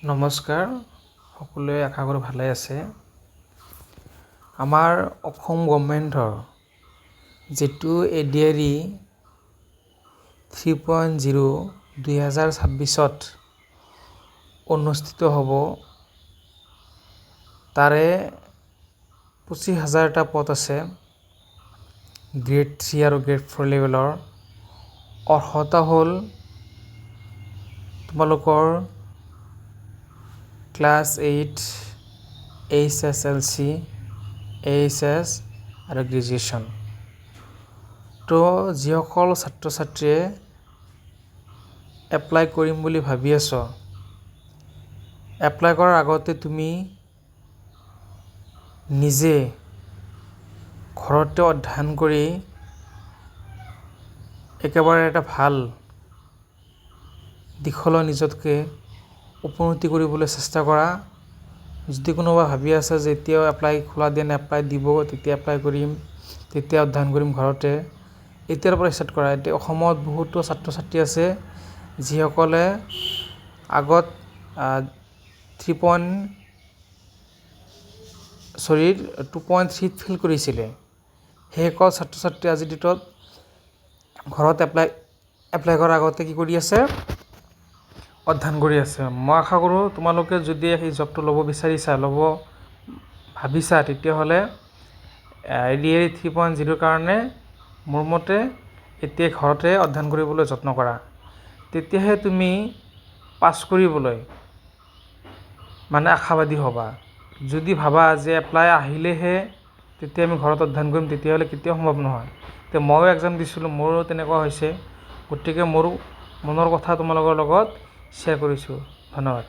নমস্কাৰ, সকলোৱে আশা কৰোঁ ভালে আছে। আমাৰ অসম গভৰ্ণমেণ্টৰ যিটো ADAR 3.0 2026 অনুষ্ঠিত হ'ব, তাৰে 25,000টা পদ আছে। গ্ৰেড 3 আৰু গ্ৰেড 4 লেভেলৰ। অৰ্হতা হ'ল তোমালোকৰ ক্লাছ 8, HSLC, AHS আৰু গ্ৰেজুৱেশ্যন। তো যিসকল ছাত্ৰ ছাত্ৰীয়ে এপ্লাই কৰিম বুলি ভাবি আছ, এপ্লাই কৰাৰ আগতে তুমি নিজে ঘৰতে অধ্যয়ন কৰি একেবাৰে এটা ভাল দিশলৈ নিজকে উপনীত কৰিবলৈ চেষ্টা কৰা। যদি কোনোবা ভাবি আছে যে এতিয়াও এপ্লাই খোলা দিয়া নাই, এপ্লাই দিব, তেতিয়া এপ্লাই কৰিম, তেতিয়া অধ্যয়ন কৰিম ঘৰতে, এতিয়াৰ পৰা ষ্টাৰ্ট কৰা। এতিয়া অসমত বহুতো ছাত্ৰ ছাত্ৰী আছে যিসকলে আগত 2.3 ফেইল কৰিছিলে। সেইসকল ছাত্ৰ ছাত্ৰী আজিৰ ডেটত ঘৰত এপ্লাই কৰাৰ আগতে কি কৰি আছে? অধ্যয়ন কৰি আছে। মই আশা কৰোঁ তোমালোকে যদি সেই জবটো ল'ব ভাবিছা, তেতিয়াহ'লে ADAR 3.0 কাৰণে মোৰ মতে এতিয়া ঘৰতে অধ্যয়ন কৰিবলৈ যত্ন কৰা। তেতিয়াহে তুমি পাছ কৰিবলৈ আশাবাদী হ'বা। যদি ভাবা যে এপ্লাই আহিলেহে তেতিয়া আমি ঘৰত অধ্যয়ন কৰিম, তেতিয়াহ'লে কেতিয়াও সম্ভৱ নহয়। এতিয়া ময়ো এক্সাম দিছিলোঁ, মোৰো তেনেকুৱা হৈছে। গতিকে মোৰ মনৰ কথা তোমালোকৰ লগত শ্বেয়াৰ কৰিছোঁ। ধন্যবাদ।